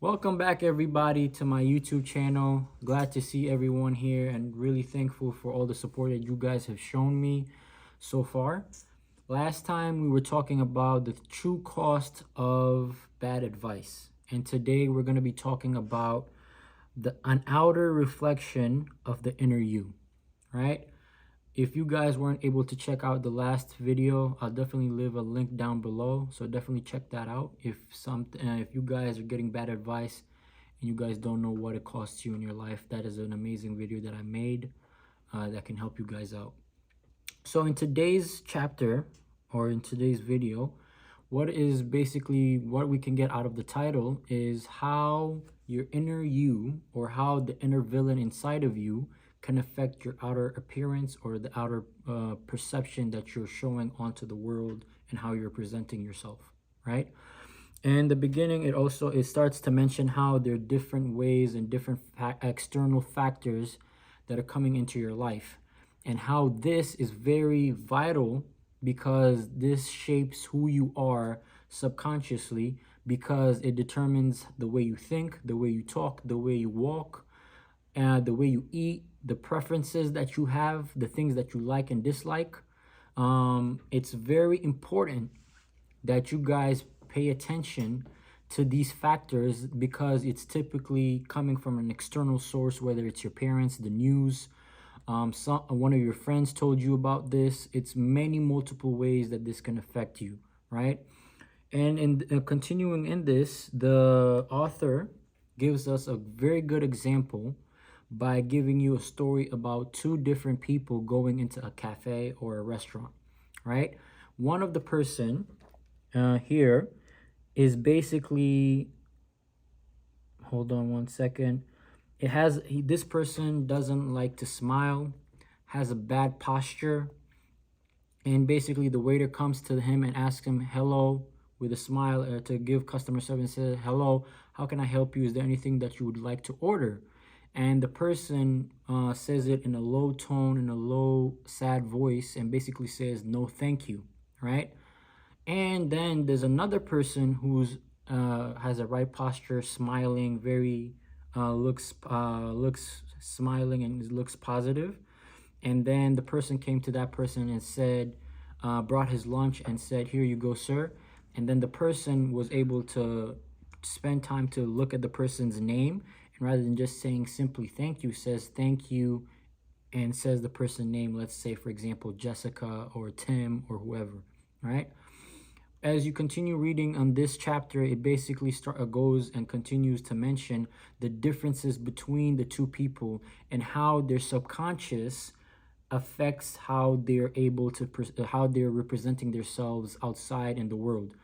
Welcome back, everybody, to my YouTube channel. Glad to see everyone here and really thankful for all the support that you guys have shown me so far. Last time we were talking about the true cost of bad advice, and today we're going to be talking about an outer reflection of the inner you, right? If you guys weren't able to check out the last video, I'll definitely leave a link down below, so definitely check that out. If you guys are getting bad advice and you guys don't know what it costs you in your life, that is an amazing video that I made that can help you guys out. So in today's chapter, or in today's video, what we can get out of the title is how your inner you, or how the inner villain inside of you, can affect your outer appearance, or the outer perception that you're showing onto the world and how you're presenting yourself, right? In the beginning, it starts to mention how there are different ways and different external factors that are coming into your life, and how this is very vital because this shapes who you are subconsciously, because it determines the way you think, the way you talk, the way you walk, the way you eat, the preferences that you have, the things that you like and dislike. It's very important that you guys pay attention to these factors, because it's typically coming from an external source, whether it's your parents, the news, one of your friends told you about this. It's multiple ways that this can affect you, right? And in continuing in this, the author gives us a very good example by giving you a story about two different people going into a cafe or a restaurant, right? One of the person here is basically, hold on one second. This person doesn't like to smile, has a bad posture, and basically the waiter comes to him and asks him hello with a smile to give customer service, and says, "Hello, how can I help you? Is there anything that you would like to order?" And the person says it in a low tone, in a low, sad voice, and basically says, "No, thank you," right? And then there's another person who's has a right posture, smiling, very looks smiling and looks positive. And then the person came to that person and said, brought his lunch and said, "Here you go, sir." And then the person was able to spend time to look at the person's name, and rather than just saying simply "thank you," says "thank you," and says the person's name. Let's say, for example, Jessica or Tim or whoever, right? As you continue reading on this chapter, it basically goes and continues to mention the differences between the two people and how their subconscious affects how they're how they're representing themselves outside in the world.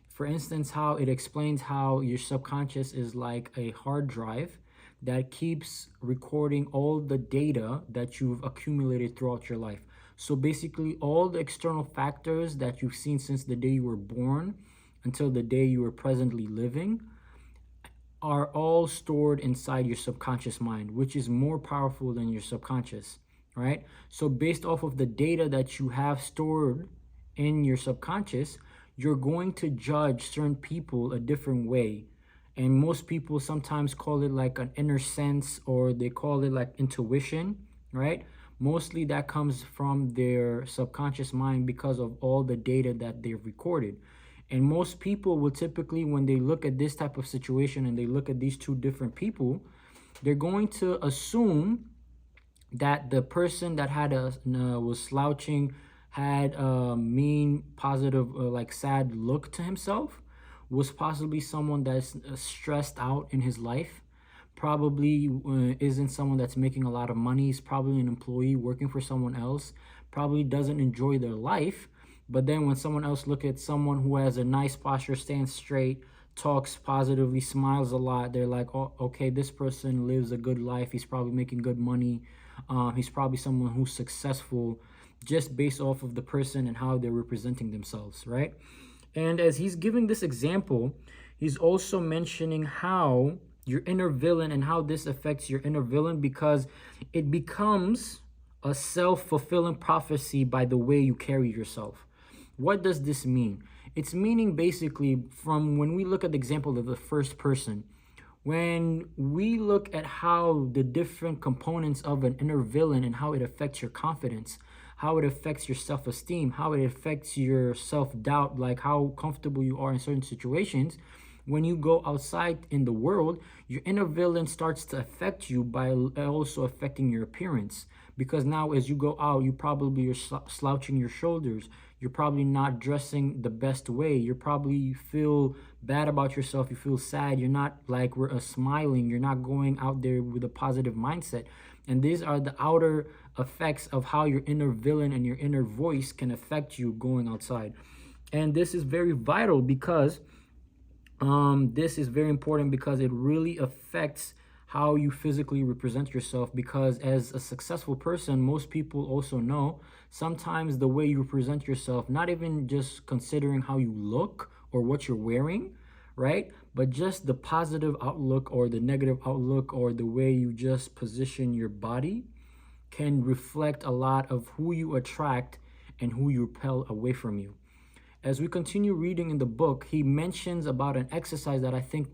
For instance, how it explains how your subconscious is like a hard drive that keeps recording all the data that you've accumulated throughout your life. So basically, all the external factors that you've seen since the day you were born until the day you are presently living are all stored inside your subconscious mind, which is more powerful than your subconscious, right? So based off of the data that you have stored in your subconscious, you're going to judge certain people a different way. And most people sometimes call it like an inner sense, or they call it like intuition, right? Mostly that comes from their subconscious mind because of all the data that they've recorded. And most people will typically, when they look at this type of situation and they look at these two different people, they're going to assume that the person that was slouching, had a mean, positive, like sad look to himself, was possibly someone that's stressed out in his life. Probably isn't someone that's making a lot of money. He's probably an employee working for someone else, probably doesn't enjoy their life. But then when someone else look at someone who has a nice posture, stands straight, talks positively, smiles a lot, they're like, "Oh, okay, this person lives a good life. He's probably making good money. He's probably someone who's successful," just based off of the person and how they're representing themselves, right? And as he's giving this example, he's also mentioning how your inner villain and how this affects your inner villain, because it becomes a self-fulfilling prophecy by the way you carry yourself. What does this mean? It's meaning basically, from when we look at the example of the first person, When we look at how the different components of an inner villain and how it affects your confidence, how it affects your self-esteem, how it affects your self-doubt, like how comfortable you are in certain situations, when you go outside in the world, your inner villain starts to affect you by also affecting your appearance. Because now, as you go out, you probably are slouching your shoulders. You're probably not dressing the best way. You probably feel bad about yourself. You feel sad. You're not like we're smiling. You're not going out there with a positive mindset. And these are the outer effects of how your inner villain and your inner voice can affect you going outside. And this is very vital because this is very important because it really affects how you physically represent yourself. Because as a successful person, most people also know sometimes the way you present yourself, not even just considering how you look or what you're wearing, right? But just the positive outlook or the negative outlook or the way you just position your body can reflect a lot of who you attract and who you repel away from you. As we continue reading in the book, he mentions about an exercise that I think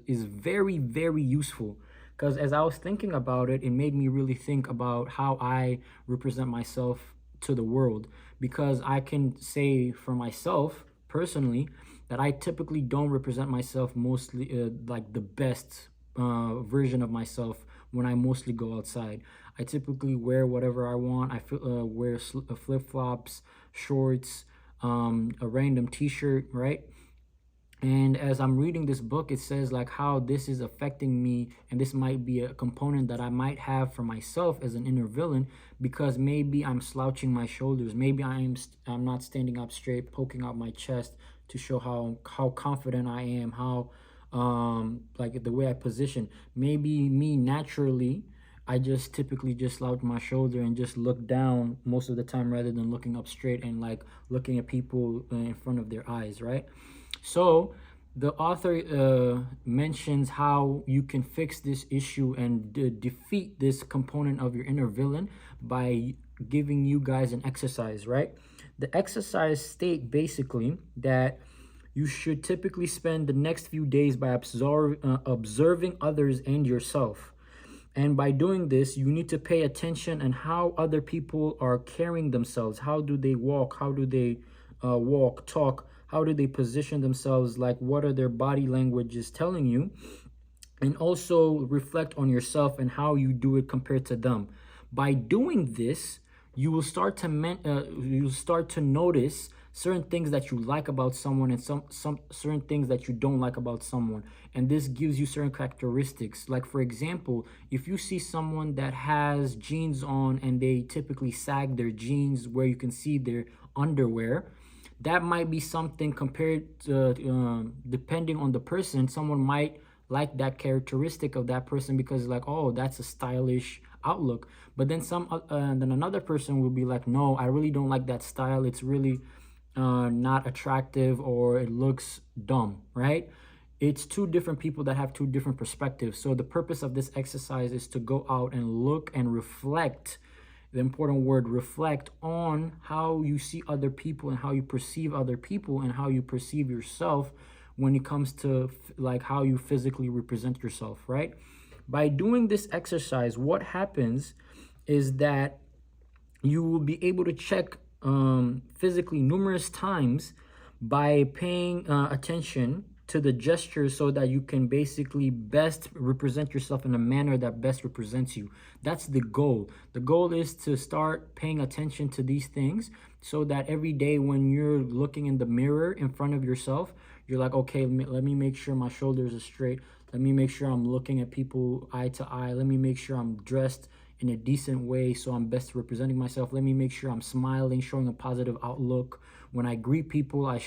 is very, very useful. Because as I was thinking about it, it made me really think about how I represent myself to the world. Because I can say for myself personally that I typically don't represent myself mostly like the best version of myself when I mostly go outside. I typically wear whatever I want. I wear flip-flops, shorts, a random t-shirt, right? And as I'm reading this book, it says like how this is affecting me, and this might be a component that I might have for myself as an inner villain, because maybe I'm slouching my shoulders, maybe I'm not standing up straight, poking out my chest to show how confident I am, how like the way I position. Maybe me naturally, I just typically just slouch my shoulder and just look down most of the time rather than looking up straight and like looking at people in front of their eyes, right? So the author mentions how you can fix this issue and defeat this component of your inner villain by giving you guys an exercise, right? The exercise state basically that you should typically spend the next few days by observing others and yourself. And by doing this, you need to pay attention on how other people are carrying themselves. How do they walk? How do they walk, talk? How do they position themselves? Like, what are their body languages telling you? And also reflect on yourself and how you do it compared to them. By doing this, you will start to notice certain things that you like about someone and some certain things that you don't like about someone. And this gives you certain characteristics. Like, for example, if you see someone that has jeans on and they typically sag their jeans where you can see their underwear, that might be something compared to, depending on the person, someone might like that characteristic of that person because like, oh, that's a stylish outlook. But then then another person will be like, no, I really don't like that style. It's really not attractive, or it looks dumb, right? It's two different people that have two different perspectives. So the purpose of this exercise is to go out and look and reflect, the important word, reflect, on how you see other people and how you perceive other people and how you perceive yourself when it comes to like how you physically represent yourself, right? By doing this exercise, what happens is that you will be able to check physically numerous times by paying attention to the gestures so that you can basically best represent yourself in a manner that best represents you. That's the goal. The goal is to start paying attention to these things so that every day when you're looking in the mirror in front of yourself, you're like, okay, let me make sure my shoulders are straight. Let me make sure I'm looking at people eye to eye. Let me make sure I'm dressed in a decent way so I'm best representing myself. Let me make sure I'm smiling, showing a positive outlook. When I greet people, I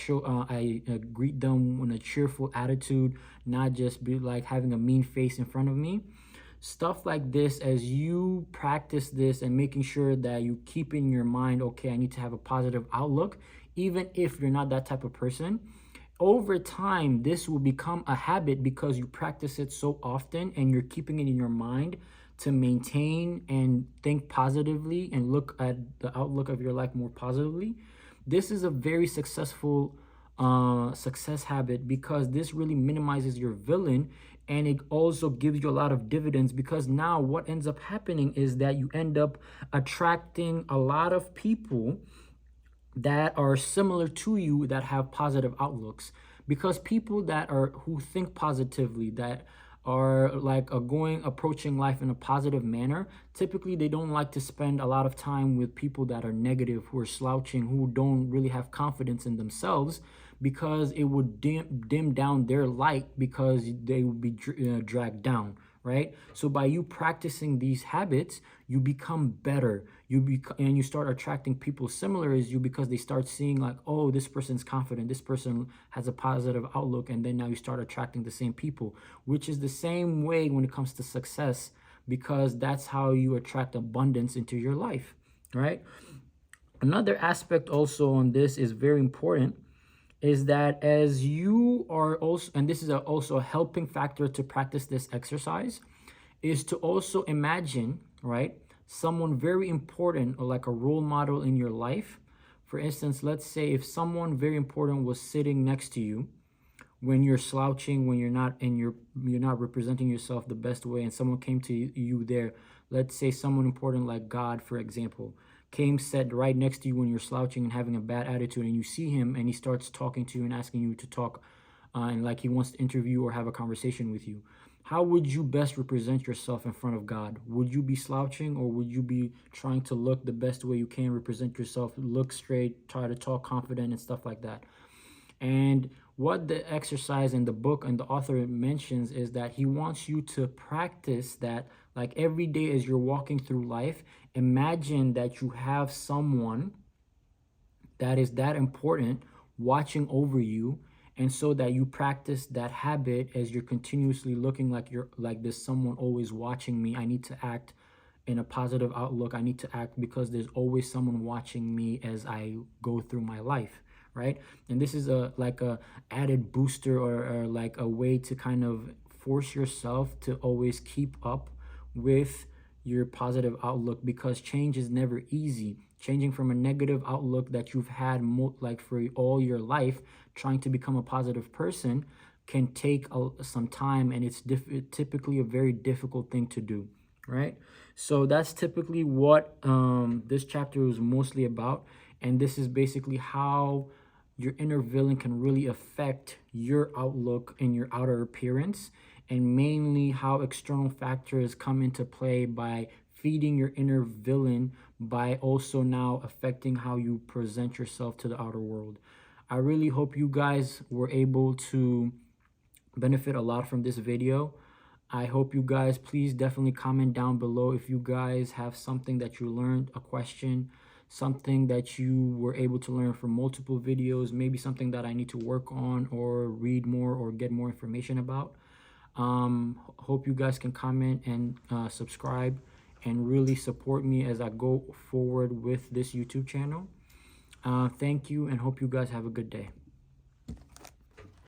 greet them with a cheerful attitude, not just be like having a mean face in front of me. Stuff like this, as you practice this and making sure that you keep in your mind, okay, I need to have a positive outlook, even if you're not that type of person. Over time, this will become a habit because you practice it so often and you're keeping it in your mind to maintain and think positively and look at the outlook of your life more positively. This is a very successful success habit, because this really minimizes your villain, and it also gives you a lot of dividends, because now what ends up happening is that you end up attracting a lot of people that are similar to you, that have positive outlooks. Because people that are who think positively, that are like approaching life in a positive manner, typically they don't like to spend a lot of time with people that are negative, who are slouching, who don't really have confidence in themselves, because it would dim down their light, because they would be dragged down, right? So by you practicing these habits, you become better. And you start attracting people similar as you, because they start seeing like, oh, this person's confident, this person has a positive outlook, and then now you start attracting the same people, which is the same way when it comes to success, because that's how you attract abundance into your life, right? Another aspect also on this is very important, is that as you are also, and this is also a helping factor to practice this exercise, is to also imagine, right, someone very important, or like a role model in your life. For instance, let's say if someone very important was sitting next to you when you're slouching, when you're not representing yourself the best way, and someone came to you there. Let's say someone important like God, for example, came, sat right next to you when you're slouching and having a bad attitude, and you see him and he starts talking to you and asking you to talk, and like he wants to interview or have a conversation with you. How would you best represent yourself in front of God? Would you be slouching, or would you be trying to look the best way you can, represent yourself, look straight, try to talk confident and stuff like that? And what the exercise in the book and the author mentions is that he wants you to practice that, like every day as you're walking through life. Imagine that you have someone that is that important watching over you, and so that you practice that habit as you're continuously looking like you're like, there's someone always watching me. I need to act in a positive outlook. I need to act because there's always someone watching me as I go through my life, right? And this is a like a added booster, or like a way to kind of force yourself to always keep up with your positive outlook, because change is never easy. Changing from a negative outlook that you've had like for all your life, trying to become a positive person, can take some time, and it's typically a very difficult thing to do, right? So that's typically what this chapter is mostly about, and this is basically how your inner villain can really affect your outlook and your outer appearance, and mainly how external factors come into play by feeding your inner villain, by also now affecting how you present yourself to the outer world. I really hope you guys were able to benefit a lot from this video. I hope you guys, please definitely comment down below if you guys have something that you learned, a question, something that you were able to learn from multiple videos, maybe something that I need to work on or read more or get more information about. Hope you guys can comment and subscribe and really support me as I go forward with this YouTube channel. Thank you, and hope you guys have a good day.